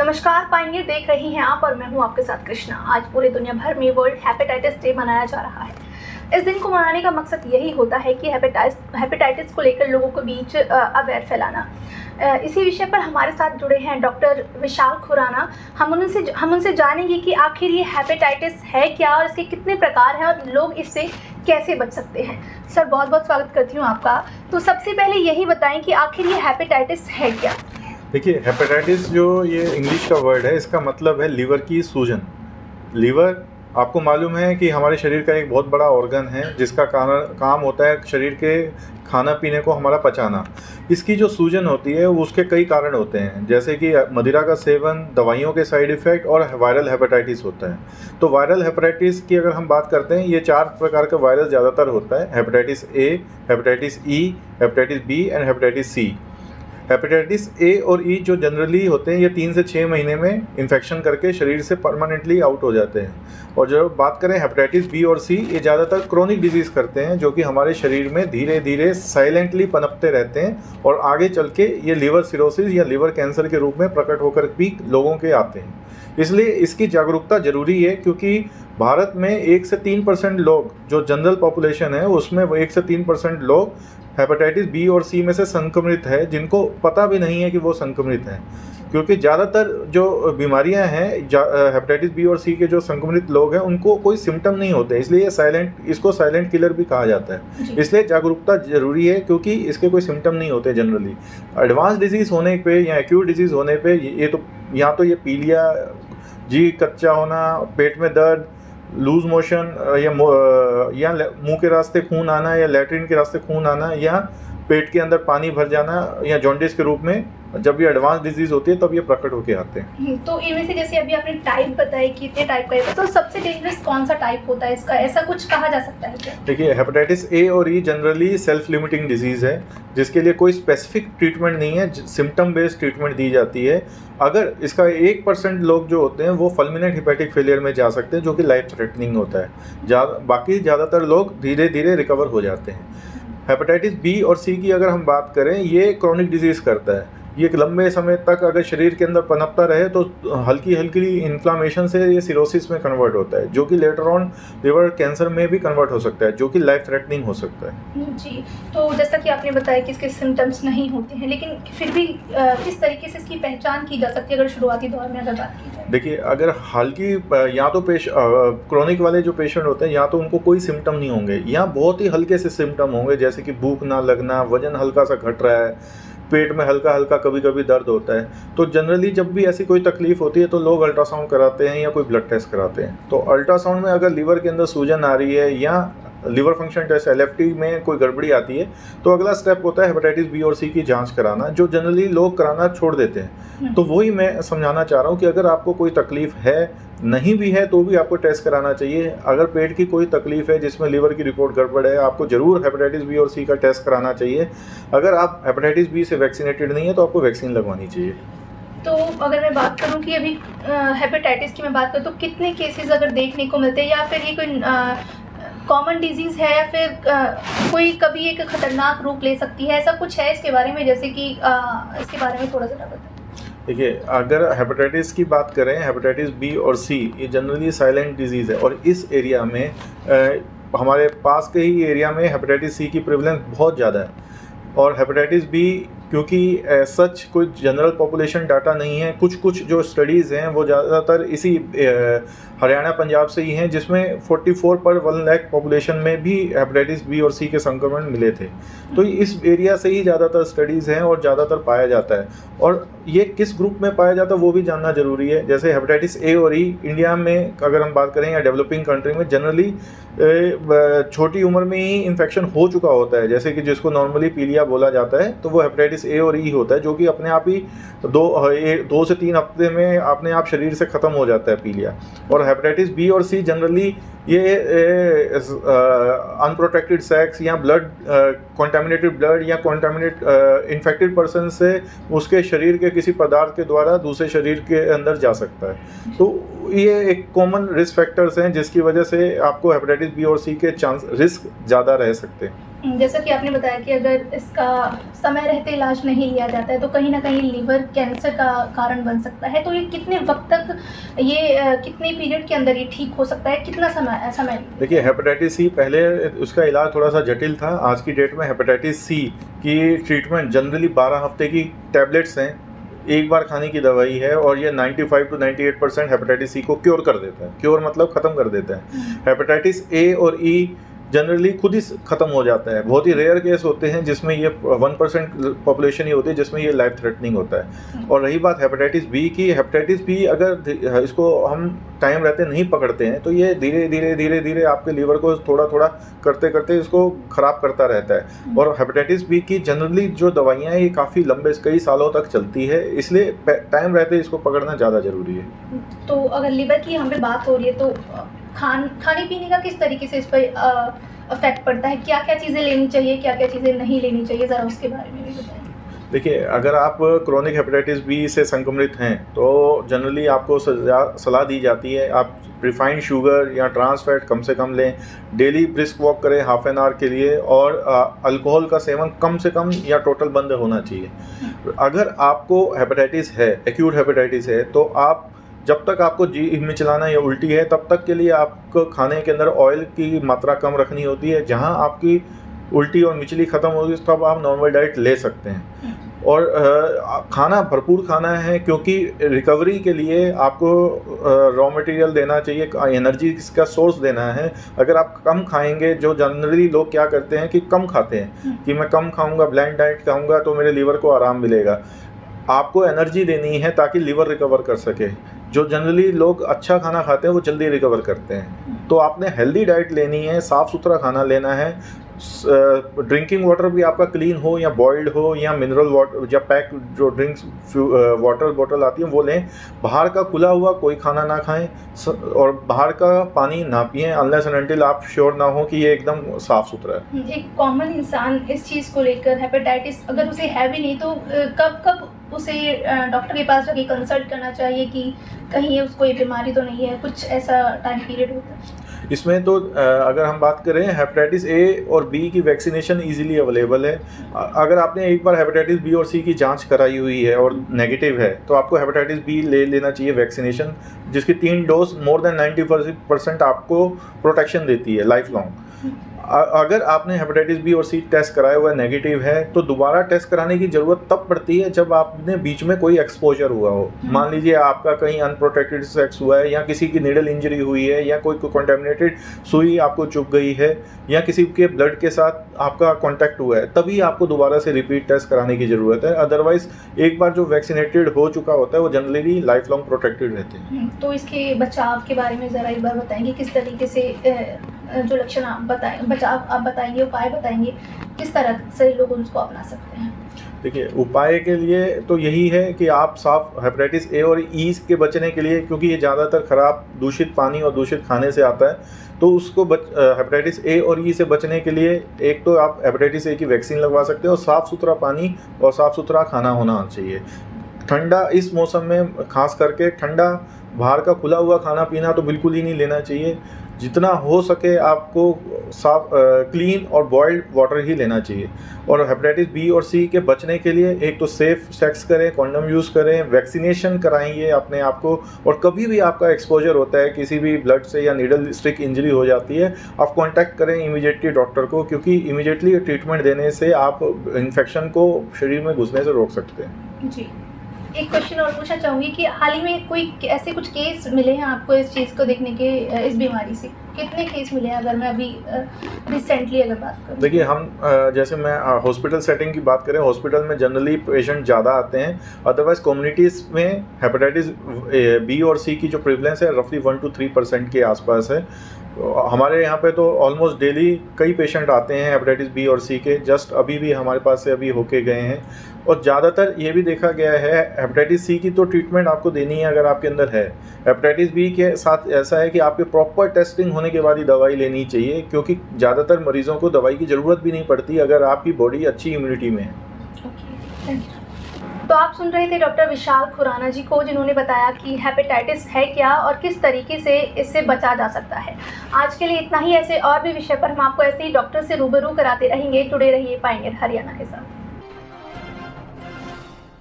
नमस्कार पाएंगे, देख रही हैं आप और मैं हूं आपके साथ कृष्णा। आज पूरी दुनिया भर में वर्ल्ड हेपेटाइटिस डे मनाया जा रहा है। इस दिन को मनाने का मकसद यही होता है कि हेपेटाइटिस को लेकर लोगों के बीच अवेयर फैलाना। इसी विषय पर हमारे साथ जुड़े हैं डॉक्टर विशाल खुराना। हम उनसे जानेंगे कि आखिर ये हेपेटाइटिस है क्या और इसके कितने प्रकार हैं और लोग इससे कैसे बच सकते हैं। सर, बहुत बहुत स्वागत करती हूँ आपका। तो सबसे पहले यही बताएं कि आखिर ये हेपेटाइटिस है क्या। देखिए, हेपेटाइटिस जो ये इंग्लिश का वर्ड है, इसका मतलब है लीवर की सूजन। लीवर आपको मालूम है कि हमारे शरीर का एक बहुत बड़ा ऑर्गन है जिसका काम होता है शरीर के खाना पीने को हमारा पचाना। इसकी जो सूजन होती है वो उसके कई कारण होते हैं, जैसे कि मदिरा का सेवन, दवाइयों के साइड इफ़ेक्ट और वायरल हेपेटाइटिस होता है। तो वायरल हेपेटाइटिस की अगर हम बात करते हैं, ये 4 प्रकार का वायरस ज़्यादातर होता है: hepatitis A, hepatitis E, hepatitis B and hepatitis C. Hepatitis A और ई जो जनरली होते हैं, ये 3 से 6 महीने में इन्फेक्शन करके शरीर से परमानेंटली आउट हो जाते हैं। और जो बात करें हेपेटाइटिस बी और सी, ये ज़्यादातर क्रोनिक डिजीज़ करते हैं जो कि हमारे शरीर में धीरे धीरे साइलेंटली पनपते रहते हैं और आगे चल के ये लिवर सिरोसिस या लिवर कैंसर के रूप में प्रकट होकर भी लोगों के आते हैं। इसलिए इसकी जागरूकता ज़रूरी है, क्योंकि भारत में 1 से 3% लोग, जो जनरल पॉपुलेशन है उसमें वो 1 से 3% लोग हेपेटाइटिस बी और सी में से संक्रमित है, जिनको पता भी नहीं है कि वो संक्रमित हैं। क्योंकि ज़्यादातर जो बीमारियां हैं, हेपेटाइटिस बी और सी के जो संक्रमित लोग हैं उनको कोई सिम्टम नहीं होते, इसलिए इसको साइलेंट किलर भी कहा जाता है। इसलिए जागरूकता ज़रूरी है, क्योंकि इसके कोई सिम्टम नहीं होते जनरली। एडवांस डिजीज़ होने पे या एक्यूट डिजीज़ होने पे ये पीलिया, जी कच्चा होना, पेट में दर्द, लूज मोशन या मुंह के रास्ते खून आना या लैट्रिन के रास्ते खून आना या पेट के अंदर पानी भर जाना या जॉन्डिस के रूप में, जब ये एडवांस डिजीज होती है तब ये प्रकट होके आते हैं। तो इनमें से जैसे अभी आपने टाइप बताया कि इतने टाइप का है, तो सबसे डेंजरस कौन सा टाइप होता है इसका, ऐसा कुछ कहा जा सकता है क्या? देखिए, हेपेटाइटिस ए और ई जनरली सेल्फ लिमिटिंग डिजीज़ है, जिसके लिए कोई स्पेसिफिक ट्रीटमेंट नहीं है, सिम्टम बेस्ड ट्रीटमेंट दी जाती है। अगर इसका 1% लोग जो होते हैं वो फल्मिनेंट हिपैटिक फेलियर में जा सकते हैं, जो कि लाइफ थ्रेटनिंग होता है। बाकी ज़्यादातर लोग धीरे धीरे रिकवर हो जाते हैं। हेपेटाइटिस बी और सी की अगर हम बात करें, ये क्रोनिक डिजीज़ करता है। ये लंबे समय तक अगर शरीर के अंदर पनपता रहे तो हल्की हल्की इन्फ्लामेशन से ये सिरोसिस में कन्वर्ट होता है, जो कि लेटर ऑन लिवर कैंसर में भी कन्वर्ट हो सकता है, जो कि लाइफ थ्रेटनिंग हो सकता है। जी, तो जैसा कि आपने बताया कि इसके सिम्टम्स नहीं होते हैं, लेकिन फिर भी किस तरीके से इसकी पहचान की जा सकती है अगर शुरुआती दौर में अगर बात की जाए? देखिए, अगर हल्की या तो क्रोनिक वाले जो पेशेंट होते हैं, या तो उनको कोई सिम्टम नहीं होंगे या बहुत ही हल्के से सिम्टम होंगे, जैसे कि भूख ना लगना, वजन हल्का सा घट रहा है, पेट में हल्का हल्का कभी कभी दर्द होता है। तो जनरली जब भी ऐसी कोई तकलीफ होती है तो लोग अल्ट्रासाउंड कराते हैं या कोई ब्लड टेस्ट कराते हैं। तो अल्ट्रासाउंड में अगर लीवर के अंदर सूजन आ रही है या लिवर फंक्शन टेस्ट LFT में कोई गड़बड़ी आती है, तो अगला स्टेप होता है हेपेटाइटिस बी और सी की जांच कराना, जो जनरली लोग कराना छोड़ देते हैं। तो वही मैं समझाना चाह रहा हूँ कि अगर आपको कोई तकलीफ है, नहीं भी है, तो भी आपको टेस्ट कराना चाहिए। अगर पेट की कोई तकलीफ है जिसमें लिवर की रिपोर्ट गड़बड़ है, आपको ज़रूर हेपेटाइटिस बी और सी का टेस्ट कराना चाहिए। अगर आप हेपेटाइटिस बी से वैक्सीनेटेड नहीं है तो आपको वैक्सीन लगवानी चाहिए। तो अगर मैं बात करूं कि अभी हेपेटाइटिस की मैं बात करूं, तो कितने केसेस अगर देखने को मिलते हैं, या फिर ये कोई कॉमन डिजीज़ है, या फिर कोई कभी एक खतरनाक रूप ले सकती है, ऐसा कुछ है इसके बारे में? जैसे कि इसके बारे में थोड़ा सा बताएं। देखिए, अगर हेपेटाइटिस की बात करें, हेपेटाइटिस बी और सी ये जनरली साइलेंट डिजीज़ है, और इस एरिया में हमारे पास के ही एरिया में हेपेटाइटिस सी की प्रेवलेंस बहुत ज़्यादा है। और हेपेटाइटिस बी, क्योंकि सच कोई जनरल पॉपुलेशन डाटा नहीं है, कुछ जो स्टडीज़ हैं वो ज़्यादातर इसी हरियाणा पंजाब से ही हैं, जिसमें 44 पर 1 लाख पॉपुलेशन में भी हेपेटाइटिस बी और सी के संक्रमण मिले थे। तो इस एरिया से ही ज़्यादातर स्टडीज़ हैं और ज़्यादातर पाया जाता है। और ये किस ग्रुप में पाया जाता है वो भी जानना ज़रूरी है। जैसे हेपेटाइटिस ए और ई इंडिया में अगर हम बात करें या डेवलपिंग कंट्री में, जनरली छोटी उम्र में ही इन्फेक्शन हो चुका होता है, जैसे कि जिसको नॉर्मली पीलिया बोला जाता है, तो वो हेपेटाइटिस ए और ई होता है, जो कि अपने आप ही 2 से 3 हफ्ते में अपने आप शरीर से ख़त्म हो जाता है पीलिया। और हेपेटाइटिस बी और सी जनरली ये अनप्रोटेक्टेड सेक्स या कॉन्टामिनेटेड ब्लड या इन्फेक्टेड पर्सन से उसके शरीर के किसी पदार्थ के द्वारा दूसरे शरीर के अंदर जा सकता है। तो ये एक कॉमन रिस्क फैक्टर्स हैं जिसकी वजह से आपको हेपेटाइटिस बी और सी के रिस्क ज़्यादा रह सकते हैं। जैसा कि आपने बताया कि अगर इसका समय रहते इलाज नहीं लिया जाता है तो कहीं न कहीं लीवर कैंसर का कारण बन सकता है। तो ये कितने वक़्त तक कितने पीरियड के अंदर ये ठीक हो सकता है? कितना समय? देखिए, हेपेटाइटिस सी पहले उसका इलाज थोड़ा-सा जटिल था। आज की डेट में हेपेटाइटिस सी की ट्रीटमेंट जनरली 12 हफ्ते की टैबलेट्स हैं, एक बार खाने की दवाई है और ये 95 टू 98% हेपेटाइटिस सी को क्योर कर देता है। क्योर मतलब ख़त्म कर देता है। हेपेटाइटिस ए और ई जनरली खुद ही ख़त्म हो जाता है। बहुत ही रेयर केस होते हैं जिसमें ये 1% पॉपुलेशन ही होती है जिसमें ये लाइफ थ्रेटनिंग होता है। और रही बात हेपेटाइटिस बी की, हेपेटाइटिस बी अगर इसको हम टाइम रहते नहीं पकड़ते हैं तो ये धीरे धीरे आपके लीवर को थोड़ा करते करते इसको ख़राब करता रहता है। और हेपेटाइटिस बी की जनरली जो दवाइयाँ हैं ये काफ़ी लंबे कई सालों तक चलती है, इसलिए टाइम रहते इसको पकड़ना ज़्यादा ज़रूरी है। तो अगर लीवर की यहाँ पे बात हो रही है तो खाने पीने का किस तरीके से इस पर इफेक्ट पड़ता है? क्या क्या चीज़ें लेनी चाहिए, क्या क्या चीज़ें नहीं लेनी चाहिए, ज़रा उसके बारे में भी बताएं। देखिए, अगर आप क्रोनिक हेपेटाइटिस बी से संक्रमित हैं तो जनरली आपको सलाह दी जाती है आप रिफाइंड शुगर या ट्रांस फैट कम से कम लें, डेली ब्रिस्क वॉक करें हाफ एन आवर के लिए और अल्कोहल का सेवन कम से कम या टोटल बंद होना चाहिए। अगर आपको हेपेटाइटिस है, एक्यूट हेपेटाइटिस है, तो आप जब तक आपको जी मिचलाना या उल्टी है तब तक के लिए आपको खाने के अंदर ऑयल की मात्रा कम रखनी होती है। जहां आपकी उल्टी और मिचली ख़त्म होगी तब आप नॉर्मल डाइट ले सकते हैं। और खाना भरपूर खाना है क्योंकि रिकवरी के लिए आपको रॉ मटेरियल देना चाहिए, एनर्जी का सोर्स देना है। अगर आप कम खाएंगे, जो जनरली लोग क्या करते हैं कि कम खाते हैं कि मैं कम खाऊंगा, ब्लैंड डाइट खाऊंगा तो मेरे लीवर को आराम मिलेगा। आपको एनर्जी देनी है ताकि लीवर रिकवर कर सके। जो जनरली लोग अच्छा खाना खाते हैं वो जल्दी रिकवर करते हैं। तो आपने हेल्दी डाइट लेनी है, साफ़ सुथरा खाना लेना है। ड्रिंकिंग वाटर भी आपका क्लीन हो या बॉइल्ड हो या मिनरल वाटर या पैक जो ड्रिंक्स वाटर बॉटल आती है वो लें। बाहर का खुला हुआ कोई खाना ना खाएं और बाहर का पानी ना पिएं अनलेस एंड अनटिल आप श्योर ना हो कि ये एकदम साफ़ सुथरा है। एक कॉमन इंसान इस चीज़ को लेकर, हेपेटाइटिस अगर उसे है भी नहीं तो कब उसे डॉक्टर के पास जाके कंसल्ट करना चाहिए कि कहीं ये उसको ये बीमारी तो नहीं है? कुछ ऐसा टाइम पीरियड होता है? इसमें तो अगर हम बात करें, हेपेटाइटिस ए और बी की वैक्सीनेशन इजीली अवेलेबल है। अगर आपने एक बार हेपेटाइटिस बी और सी की जांच कराई हुई है और नेगेटिव है तो आपको हेपेटाइटिस बी ले लेना चाहिए वैक्सीनेशन, जिसकी 3 डोज मोर देन 90% आपको प्रोटेक्शन देती है लाइफ लॉन्ग। अगर आपने हेपेटाइटिस बी और सी टेस्ट कराया हुआ नेगेटिव है तो दोबारा टेस्ट कराने की ज़रूरत तब पड़ती है जब आपने बीच में कोई एक्सपोजर हुआ हो। मान लीजिए आपका कहीं अनप्रोटेक्टेड सेक्स हुआ है या किसी की नीडल इंजरी हुई है या कोई कंटेमिनेटेड सुई आपको चुभ गई है या किसी के ब्लड के साथ आपका कांटेक्ट हुआ है, तभी आपको दोबारा से रिपीट टेस्ट कराने की ज़रूरत है। अदरवाइज एक बार जो वैक्सीनेटेड हो चुका होता है वो जनरली लाइफ लॉन्ग प्रोटेक्टेड रहते हैं। तो इसके बचाव के बारे में ज़रा एक बार बताएंगे, किस तरीके से जो लक्षण आप बताएंगे, उपाय बताएंगे, किस तरह से लोग उसको अपना सकते हैं? देखिए, उपाय के लिए तो यही है कि आप साफ हेपेटाइटिस ए और ई के बचने के लिए, क्योंकि ये ज़्यादातर ख़राब दूषित पानी और दूषित खाने से आता है, तो उसको हेपेटाइटिस ए और ई से बचने के लिए एक तो आप हेपेटाइटिस ए की वैक्सीन लगवा सकते हैं और साफ़ सुथरा पानी और साफ़ सुथरा खाना होना चाहिए। ठंडा इस मौसम में खास करके ठंडा बाहर का खुला हुआ खाना पीना तो बिल्कुल ही नहीं लेना चाहिए। जितना हो सके आपको साफ क्लीन और बॉइल्ड वाटर ही लेना चाहिए। और हेपेटाइटिस बी और सी के बचने के लिए एक तो सेफ सेक्स करें, कॉन्डम यूज़ करें, वैक्सीनेशन कराइए अपने आप को। और कभी भी आपका एक्सपोजर होता है किसी भी ब्लड से या नीडल स्टिक इंजरी हो जाती है, आप कांटेक्ट करें इमीडिएटली डॉक्टर को, क्योंकि इमीडिएटली ट्रीटमेंट देने से आप इन्फेक्शन को शरीर में घुसने से रोक सकते हैं। जी, एक क्वेश्चन और पूछना चाहूँगी कि हाल ही में कोई ऐसे कुछ केस मिले हैं आपको इस चीज़ को देखने के, इस बीमारी से कितने केस मिले हैं अगर मैं अभी रिसेंटली अगर बात करूँ? देखिए, हम जैसे मैं हॉस्पिटल सेटिंग की बात करें, हॉस्पिटल में जनरली पेशेंट ज़्यादा आते हैं। अदरवाइज कम्युनिटीज़ में हेपेटाइटिस बी और सी की जो प्रिवलेंस है रफली 1 to 3% के आसपास है। हमारे यहाँ पे तो ऑलमोस्ट डेली कई पेशेंट आते हैं हेपेटाइटिस बी और सी के। जस्ट अभी भी हमारे पास से अभी होके गए हैं। और ज़्यादातर ये भी देखा गया है, हेपेटाइटिस सी की तो ट्रीटमेंट आपको देनी है अगर आपके अंदर है। हेपेटाइटिस बी के साथ ऐसा है कि आपके प्रॉपर टेस्टिंग होने के बाद ही दवाई लेनी चाहिए, क्योंकि ज़्यादातर मरीजों को दवाई की ज़रूरत भी नहीं पड़ती अगर आपकी बॉडी अच्छी इम्यूनिटी में है। Okay, thank you. तो आप सुन रहे थे डॉक्टर विशाल खुराना जी को, जिन्होंने बताया कि हेपेटाइटिस है क्या और किस तरीके से इससे बचा जा सकता है। आज के लिए इतना ही। ऐसे और भी विषय पर हम आपको ऐसे ही डॉक्टर से रूबरू कराते रहेंगे। जुड़े रहिए पाएंगे हरियाणा के साथ।